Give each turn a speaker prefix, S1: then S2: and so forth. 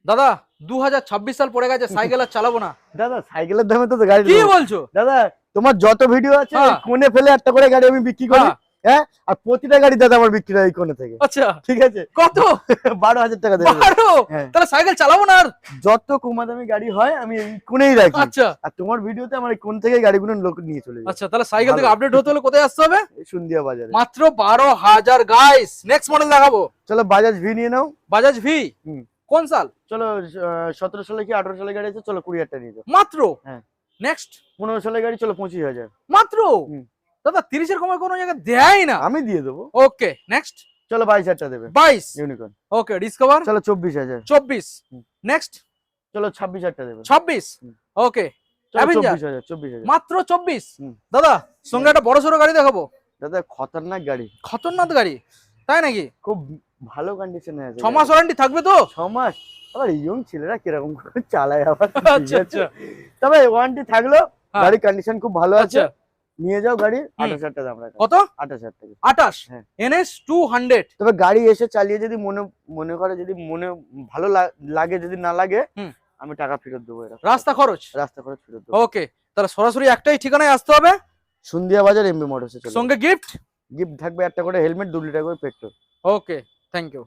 S1: দাদা 2026 সাল পড়ে গেছে, সাইকেল আর চালাবো না।
S2: দাদা সাইকেলের দামে তো গাড়ি
S1: কি
S2: দেবো।
S1: বলছো?
S2: দাদা তোমার যত ভিডিও আছে
S1: হ্যাঁ।
S2: এই কোণে ফেলে একটা করে গাড়ি আমি বিক্রি করি।
S1: হ্যাঁ।
S2: হ্যাঁ, আর প্রতিটা গাড়ি দাদা আমার বিক্রি হয় এই কোণে থেকে।
S1: আচ্ছা
S2: ঠিক আছে,
S1: কত?
S2: 12,000 টাকা দেবে।
S1: 12?
S2: হ্যাঁ।
S1: তাহলে সাইকেল চালাবো না আর?
S2: যত কমা দামি গাড়ি হয় আমি এই কোণেই রাখি।
S1: আচ্ছা
S2: আর তোমার ভিডিওতে আমার এই কোণ থেকে গাড়িগুলো লোক নিয়ে চলে যায়।
S1: আচ্ছা, তাহলে সাইকেল থেকে
S2: ভালো।
S1: আপডেট হতে হলে কোথায় আসতে হবে?
S2: এই সন্ধিয়া বাজারে।
S1: মাত্র 12,000 গাইস। নেক্সট মডেল দেখাবো,
S2: চলো বাজাজ ভি নিয়ে নাও।
S1: বাজাজ ভি।
S2: হুম।
S1: কোন সাল?
S2: চলো 17 সালে কি 18 সালে গাড়ি আছে, চলো 20,000 টাকা নিয়ে যাও।
S1: মাত্র?
S2: হ্যাঁ।
S1: নেক্সট
S2: 15 সালে গাড়ি, চলো 25,000।
S1: মাত্র?
S2: হুম।
S1: দাদা 30 এর কমে কোনো জায়গায় দেয় না।
S2: আমি দিয়ে দেবো।
S1: ওকে নেক্সট
S2: চলো 22,000 টাকা দেবে
S1: 22।
S2: ইউনিকর্ন।
S1: ওকে ডিসকভার
S2: চলো 24,000।
S1: 24।
S2: হুম।
S1: নেক্সট
S2: চলো 26,000 টাকা দেবে।
S1: 26।
S2: হুম।
S1: ওকে
S2: চলো
S1: অ্যাভেঞ্জার
S2: 24,000।
S1: মাত্র 24।
S2: হুম।
S1: দাদা সঙ্গে একটা বড় সড়ো গাড়ি দেখাবো।
S2: দাদা খতরনাক গাড়ি,
S1: খতরনাক গাড়ি, তাই নাকি?
S2: খুব ভালো কন্ডিশনে আছে।
S1: 6 মাস ওয়ারেন্টি থাকবে তো?
S2: 6 মাস। আবার ইয়ং ছেলেরা কিরকম করে চালায় আবার।
S1: আচ্ছা আচ্ছা
S2: তবে ওয়ারেন্টি থাকলো,
S1: হ্যাঁ।
S2: গাড়ির কন্ডিশন খুব ভালো আছে।
S1: আচ্ছা
S2: নিয়ে যাও গাড়ি।
S1: হুম।
S2: 28,000 টাকা দাম রাখা।
S1: কত?
S2: 28,000 টাকা।
S1: 28।
S2: হ্যাঁ।
S1: NS 200।
S2: তবে গাড়ি এসে চালিয়ে যদি মনে করে, যদি মনে ভালো লাগে, যদি না লাগে
S1: হুম।
S2: আমি টাকা ফেরত দেবো। এরকম
S1: রাস্তা খরচ?
S2: রাস্তা খরচ ফেরত দেবো।
S1: ওকে, তাহলে সরাসরি একটাই ঠিকানায় আসতে হবে।
S2: সন্ধিয়া বাজার এমবি মোটরসে চলো।
S1: সঙ্গে গিফট।
S2: গিফট থাকবে একটা করে হেলমেট, 2 লিটার করে পেট্রোল।
S1: Okay thank you.